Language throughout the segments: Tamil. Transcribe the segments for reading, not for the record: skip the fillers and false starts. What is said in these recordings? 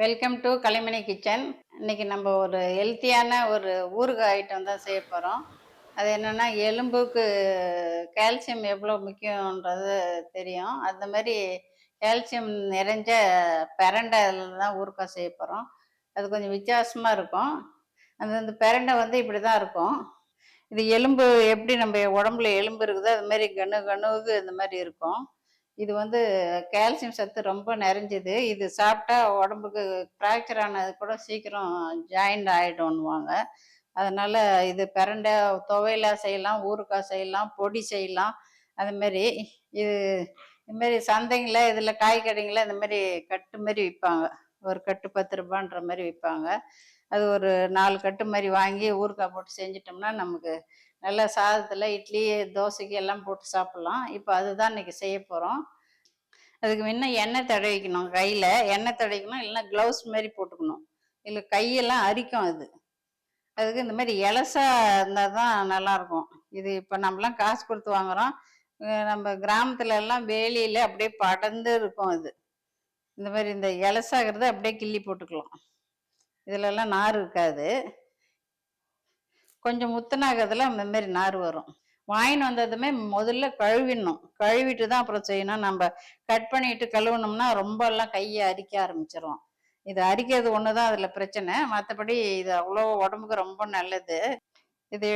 Welcome to Kalaimani kitchen. இன்னைக்கு நம்ம ஒரு ஹெல்த்தியான ஒரு ஊறுகாய் ஐட்டம் தான் செய்ய போகிறோம். அது என்னென்னா எலும்புக்கு கால்சியம் எவ்வளோ முக்கியன்றது தெரியும். அந்த மாதிரி கால்சியம் நிறைஞ்ச பிரண்டைல தான் ஊறுகாய் செய்ய போகிறோம். அது கொஞ்சம் வித்தியாசமாக இருக்கும். அந்த பிரண்டை வந்து இப்படி தான் இருக்கும். இது எலும்பு எப்படி நம்ம உடம்புல எலும்பு இருக்குதோ அது மாதிரி கணு கணுவுக்கு இந்த மாதிரி இருக்கும். இது வந்து கால்சியம் சத்து ரொம்ப நிறைஞ்சது. இது சாப்பிட்டா உடம்புக்கு ஃப்ராக்சர் ஆனது கூட சீக்கிரம் ஜாயிண்ட் ஆகிடும்னுவாங்க. அதனால் இது பிரண்டை துவையலா செய்யலாம், ஊறுகாய் செய்யலாம், பொடி செய்யலாம். அதுமாரி இது இதுமாரி சந்தைங்களில் இதில் காய்கறிங்களில் இந்தமாரி கட்டு மாரி விற்பாங்க. ஒரு கட்டு 10 ரூபான்ற மாதிரி விற்பாங்க. அது ஒரு 4 கட்டு மாதிரி வாங்கி ஊறுகாய் போட்டு செஞ்சிட்டோம்னா நமக்கு நல்லா சாதத்தில் இட்லி தோசைக்கு எல்லாம் போட்டு சாப்பிட்லாம். இப்போ அதுதான் இன்னைக்கு செய்ய போகிறோம். அதுக்கு முன்ன எண்ணெய் தடவிக்கணும். கையில் எண்ணெய் தடவிக்கணும், இல்லைன்னா க்ளவுஸ் மாதிரி போட்டுக்கணும். இல்லை கையெல்லாம் அரிக்கும். அதுக்கு இந்த மாதிரி எலசா இருந்தால் தான் நல்லாயிருக்கும். இது இப்போ நம்மலாம் காசு கொடுத்து வாங்குகிறோம். நம்ம கிராமத்துல எல்லாம் வேலியில் அப்படியே படர்ந்து இருக்கும். இந்த மாதிரி இந்த எலசாகிறத அப்படியே கிள்ளி போட்டுக்கலாம். இதுலெல்லாம் நார் இருக்காது. கொஞ்சம் முத்தனாகிறதுல அந்த மாதிரி நார் வரும். வாங்கின்னு வந்ததுமே முதல்ல கழுவிடணும். கழுவிட்டு தான் அப்புறம் செய்யணும். நம்ம கட் பண்ணிட்டு கழுவுனோம்னா ரொம்ப எல்லாம் கையை அரிக்க ஆரம்பிச்சிரும். இது அரிக்கிறது ஒன்று தான் அதில் பிரச்சனை. மற்றபடி இது அவ்வளோ உடம்புக்கு ரொம்ப நல்லது. இது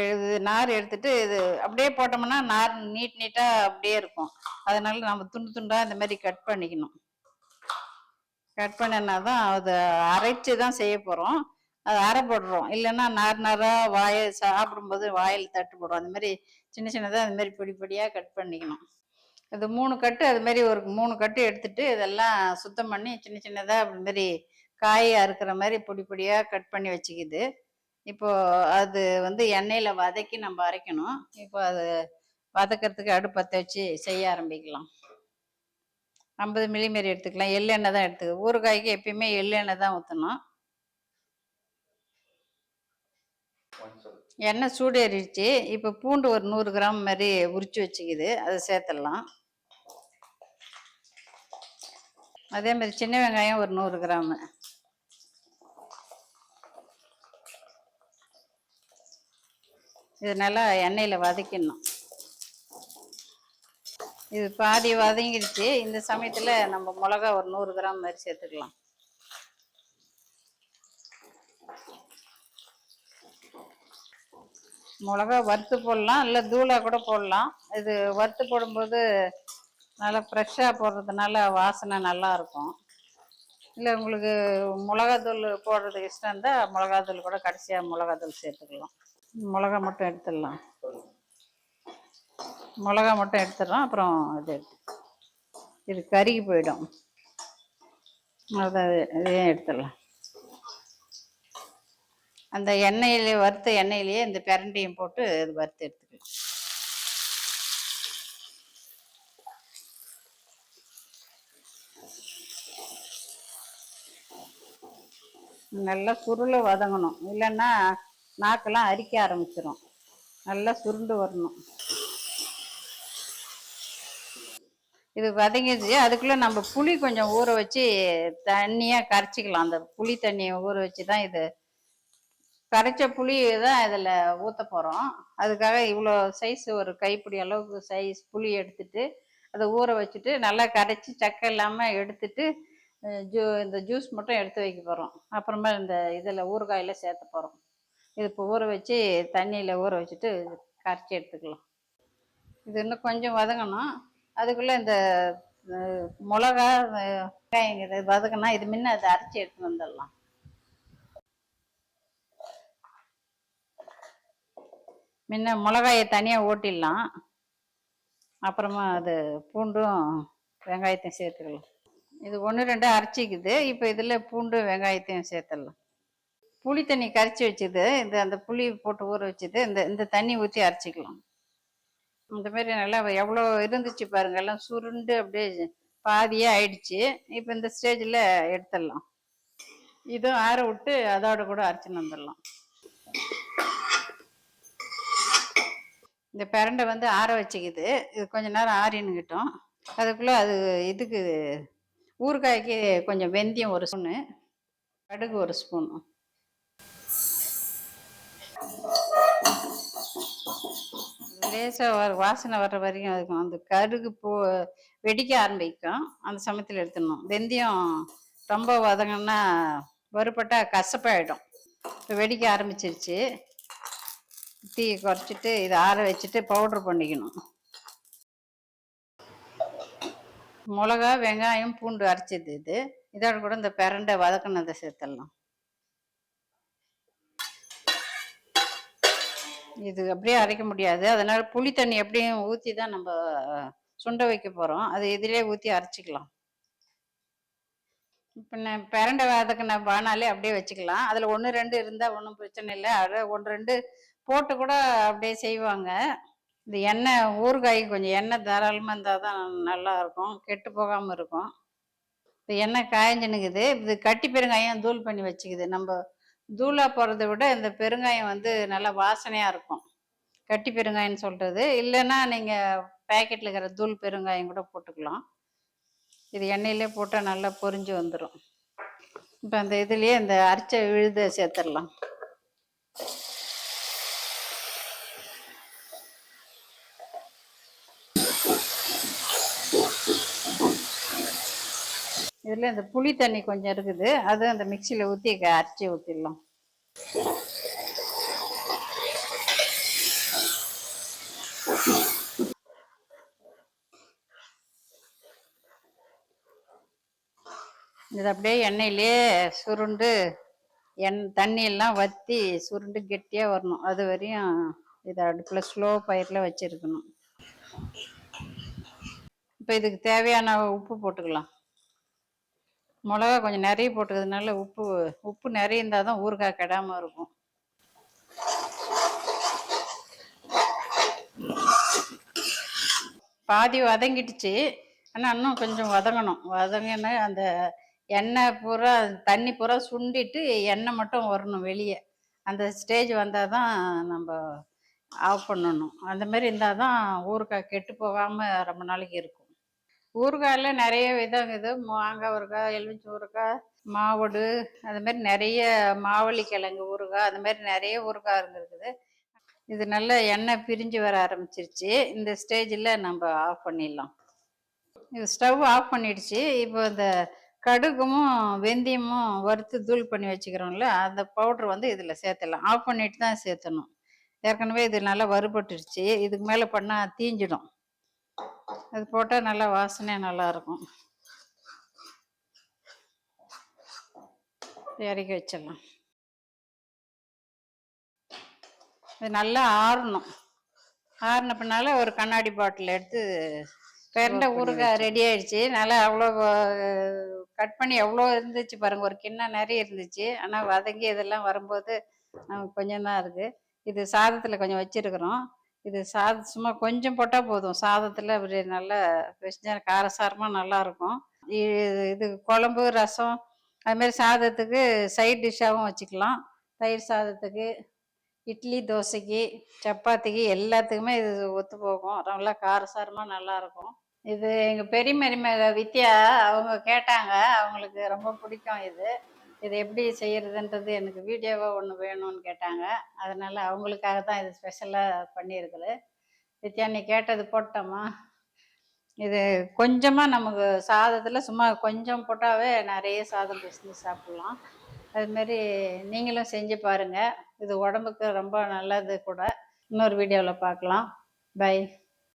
நார் எடுத்துட்டு இது அப்படியே போட்டோம்னா நார் நீட் நீட்டாக அப்படியே இருக்கும். அதனால நம்ம துண்டு துண்டாக இந்த மாதிரி கட் பண்ணிக்கணும். கட் பண்ணினா தான் அதை அரைச்சி தான் செய்ய போகிறோம். அது அரை போடுறோம். இல்லைன்னா நார் நாராக வாயை சாப்பிடும்போது வாயில் தட்டு போடுறோம். அந்த மாதிரி சின்ன சின்னதாக அந்த மாதிரி பொடி பொடியாக கட் பண்ணிக்கணும். அது 3 கட்டு அது மாதிரி ஒரு 3 கட்டு எடுத்துட்டு இதெல்லாம் சுத்தம் பண்ணி சின்ன சின்னதாக அப்படி மாதிரி காய் அறுக்கிற மாதிரி பொடி பொடியாக கட் பண்ணி வச்சுக்கிது. இப்போ அது வந்து எண்ணெயில் வதக்கி நம்ம அரைக்கணும். இப்போ அது வதக்கிறதுக்கு அடுப்பு பற்ற வச்சு செய்ய ஆரம்பிக்கலாம். 50 மில்லி மாரி எடுத்துக்கலாம். எள்ளெண்ணெய் தான் எடுத்துக்க. ஊறுகாய்க்கு எப்பயுமே எள்ளெண்ணெய் தான் ஊற்றணும். எண்ணெய் சூடேறிடுச்சு. இப்போ பூண்டு ஒரு 100 கிராம் மாதிரி உரிச்சு வச்சுக்கிது, அதை சேர்த்துடலாம். அதே மாதிரி சின்ன வெங்காயம் ஒரு 100 கிராமு. இது நல்லா எண்ணெயில் வதக்கிடணும். இது பாதி வதங்கிடுச்சு. இந்த சமயத்தில் நம்ம மிளகா ஒரு 100 கிராம் மாதிரி சேர்த்துக்கலாம். மிளகா வறுத்து போடலாம், இல்லை தூளாக கூட போடலாம். இது வறுத்து போடும்போது நல்லா ஃப்ரெஷ்ஷாக போடுறதுனால வாசனை நல்லா இருக்கும். இல்லை உங்களுக்கு மிளகாத்தூள் போடுறதுக்கு இஷ்டம் இருந்தால் மிளகாத்தூள் கூட கடைசியாக மிளகாத்தூள் சேர்த்துக்கலாம். மிளகா மட்டும் எடுத்துடலாம். மிளகா மட்டும் எடுத்துடுறோம். அப்புறம் இது கருகி போயிடும். இதையும் எடுத்துடலாம். அந்த எண்ணெயிலே வறுத்த எண்ணெயிலேயே இந்த பிரண்டையும் போட்டு இது வறுத்து எடுத்துக்கலாம். நல்லா சுருளை வதங்கணும், இல்லைன்னா நாக்கெல்லாம் அரிக்க ஆரம்பிச்சிடும். நல்லா சுருண்டு வரணும். இது வதங்கிடுச்சு. அதுக்குள்ளே நம்ம புளி கொஞ்சம் ஊற வச்சு தண்ணியாக கரைச்சிக்கலாம். அந்த புளி தண்ணியை ஊற வச்சு தான் இது கரைச்ச புளி தான் இதில் ஊற்ற போகிறோம். அதுக்காக இவ்வளோ சைஸ் ஒரு கைப்பிடி அளவுக்கு சைஸ் புளி எடுத்துட்டு அதை ஊற வச்சுட்டு நல்லா கரைச்சி சக்கை இல்லாமல் எடுத்துட்டு இந்த ஜூஸ் மட்டும் எடுத்து வைக்க போகிறோம். அப்புறமா இந்த இதில் ஊறுகாயில் சேர்த்த போகிறோம். இது இப்போ ஊற வச்சு தண்ணியில் ஊற வச்சுட்டு கரைச்சி எடுத்துக்கலாம். இது இன்னும் கொஞ்சம் வதங்கணும். அதுக்குள்ளே இந்த மிளகா வெங்காயங்கிறது வதக்கினா இது முன்ன அதை அரைச்சி எடுத்துன்னு வந்துடலாம். முன்ன மிளகாயை தனியாக ஓட்டிடலாம். அப்புறமா அது பூண்டும் வெங்காயத்தையும் சேர்த்துக்கலாம். இது 1-2 அரைச்சிக்குது. இப்போ இதில் பூண்டு வெங்காயத்தையும் சேர்த்துடலாம். புளி தண்ணி கரைச்சி வச்சுது, அந்த புளி போட்டு ஊற வச்சுது, இந்த தண்ணி ஊற்றி அரைச்சிக்கலாம். இந்த மாதிரி நல்லா எவ்வளோ இருந்துச்சு பாருங்க, எல்லாம் சுருண்டு அப்படியே பாதியாக ஆயிடுச்சு. இப்போ இந்த ஸ்டேஜில் எடுத்துடலாம். இதுவும் ஆற விட்டு அதோட கூட அரைச்சின்னு வந்துடலாம். இந்த பிரண்டை வந்து ஆற வச்சுக்குது. இது கொஞ்ச நேரம் ஆறின்னுக்கிட்டோம். அதுக்குள்ளே இதுக்கு ஊறுகாய்க்கு கொஞ்சம் வெந்தயம் ஒரு ஸ்பூனு, கடுகு 1 ஸ்பூன். லேசாக வாசனை வர்ற வரையும் இருக்கும். அந்த கடுகு வெடிக்க ஆரம்பிக்கும். அந்த சமயத்தில் எடுத்துடணும். வெந்தயம் ரொம்ப வதங்கன்னா வறுபட்டா கசப்பாயிடும். இப்போ வெடிக்க ஆரம்பிச்சிருச்சு. தீயை குறைச்சிட்டு இதை ஆற வச்சுட்டு பவுட்ரு பண்ணிக்கணும். மிளகா, வெங்காயம், பூண்டு அரைச்சது இதோட கூட இந்த பிரண்டை வதக்கினதை சேர்த்துடலாம். இது அப்படியே அரைக்க முடியாது. அதனால புளி தண்ணி எப்படியும் ஊற்றி தான் நம்ம சுண்ட வைக்க போகிறோம். அது இதிலே ஊற்றி அரைச்சிக்கலாம். இப்போ நான் பிரண்டை வதக்கின பானாலே அப்படியே வச்சுக்கலாம். அதில் 1, 2 இருந்தால் ஒன்றும் பிரச்சனை இல்லை. அதை 1, 2 போட்டு கூட அப்படியே செய்வாங்க. இந்த எண்ணெய் ஊறுகாய் கொஞ்சம் எண்ணெய் தாராளமாக இருந்தால் தான் நல்லா இருக்கும், கெட்டு போகாமல் இருக்கும். இப்போ எண்ணெய் காய்ஞ்சினுக்குது. இது கட்டி பெருங்காயம் தூள் பண்ணி வச்சுக்குது. நம்ம தூளாக போகிறத விட இந்த பெருங்காயம் நல்லா வாசனையாக இருக்கும். கட்டி பெருங்காயம்னு சொல்கிறது. இல்லைன்னா நீங்கள் பேக்கெட்டில் இருக்கிற தூள் பெருங்காயம் கூட போட்டுக்கலாம். இது எண்ணெயிலே போட்டால் நல்லா பொரிஞ்சு வந்துடும். இப்போ அந்த இதுலேயே இந்த அரைச்ச விழுதை சேர்த்துடலாம். இதில் இந்த புளி தண்ணி கொஞ்சம் இருக்குது. அது அந்த மிக்சியில் ஊற்றி அரைச்சி ஊற்றிடலாம். இது அப்படியே எண்ணெயிலே சுருண்டு தண்ணியெல்லாம் வற்றி சுருண்டு கெட்டியாக வரணும். அது வரையும் இதை அடுப்பில் ஸ்லோ ஃபயரில் வச்சுருக்கணும். இப்போ இதுக்கு தேவையான உப்பு போட்டுக்கலாம். மிளகா கொஞ்சம் நிறைய போட்டுக்கிறதுனால உப்பு நிறைய இருந்தால் தான் ஊறுகாய் கெடாமல் இருக்கும். பாதி வதங்கிடுச்சு. ஆனால் இன்னும் கொஞ்சம் வதங்கணும். வதங்கினா அந்த எண்ணெய் பூரா தண்ணி பூரா சுண்டிட்டு எண்ணெய் மட்டும் வரணும் வெளியே. அந்த ஸ்டேஜ் வந்தால் தான் நம்ம ஆஃப் பண்ணணும். அந்த மாதிரி இருந்தால் தான் ஊறுகாய் கெட்டு போகாமல் ரொம்ப நாளைக்கு இருக்கும். ஊறுகாயில் நிறைய விதம் இருக்குது. மாங்காய் ஊறுகாய், எலுமிச்சை ஊறுகாய், மாவடு, அது மாதிரி நிறைய மாவள்ளி கிழங்கு ஊறுகாய், அந்த மாதிரி நிறைய ஊறுகாய் இருக்குது. இது நல்லா எண்ணெய் பிரிஞ்சு வர ஆரம்பிச்சிருச்சு. இந்த ஸ்டேஜில் நம்ம ஆஃப் பண்ணிடலாம். இது ஸ்டவ் ஆஃப் பண்ணிடுச்சு. இப்போ இந்த கடுகும் வெந்தயமும் வறுத்து தூள் பண்ணி வச்சுக்கிறோம்ல, அந்த பவுட்ரு இதில் சேர்த்துடலாம். ஆஃப் பண்ணிட்டு தான் சேர்த்தணும். ஏற்கனவே இது நல்லா வறுபட்டுருச்சு. இதுக்கு மேலே பண்ணால் தீஞ்சிடும். அது போட்டால் நல்லா வாசனையாக நல்லாயிருக்கும். இறக்கி வச்சிடலாம். இது நல்லா ஆறணும். ஆறின பின்னால ஒரு கண்ணாடி பாட்டில் எடுத்து பிரண்டை ஊறுகாய் ரெடி ஆயிடுச்சு. நல்லா அவ்வளோ கட் பண்ணி எவ்வளோ இருந்துச்சு பாருங்கள். ஒரு கிண்ணம் நிறைய இருந்துச்சு. ஆனால் வதங்கி இதெல்லாம் வரும்போது கொஞ்சம் தான் இருக்குது. இது சாதத்தில் கொஞ்சம் வச்சுருக்குறோம். இது சும்மா கொஞ்சம் போட்டால் போதும். சாதத்தில் அப்படி நல்லா பிரச்சனை காரசாரமாக நல்லாயிருக்கும். இது குழம்பு, ரசம், அதுமாரி சாதத்துக்கு சைட் டிஷ்ஷாகவும் வச்சுக்கலாம். தயிர் சாதத்துக்கு, இட்லி, தோசைக்கு, சப்பாத்திக்கு எல்லாத்துக்குமே இது ஒத்து போகும். நல்லா காரசாரமாக நல்லாயிருக்கும். இது எங்கள் பெரிய மருமக வித்யா அவங்க கேட்டாங்க. அவங்களுக்கு ரொம்ப பிடிக்கும் இது. இது எப்படி செய்கிறதுன்றது எனக்கு வீடியோவாக ஒன்று வேணும்னு கேட்டாங்க. அதனால் அவங்களுக்காக தான் இது ஸ்பெஷலாக பண்ணியிருக்குது. வித்யா, நீ கேட்டது போட்டோம்மா. இது கொஞ்சமாக நமக்கு சாதத்தில் சும்மா கொஞ்சம் போட்டாவே நிறைய சாதம் பிசைஞ்சு சாப்பிட்லாம். அதுமாரி நீங்களும் செஞ்சு பாருங்கள். இது உடம்புக்கு ரொம்ப நல்லது கூட. இன்னொரு வீடியோவில் பார்க்கலாம். பை.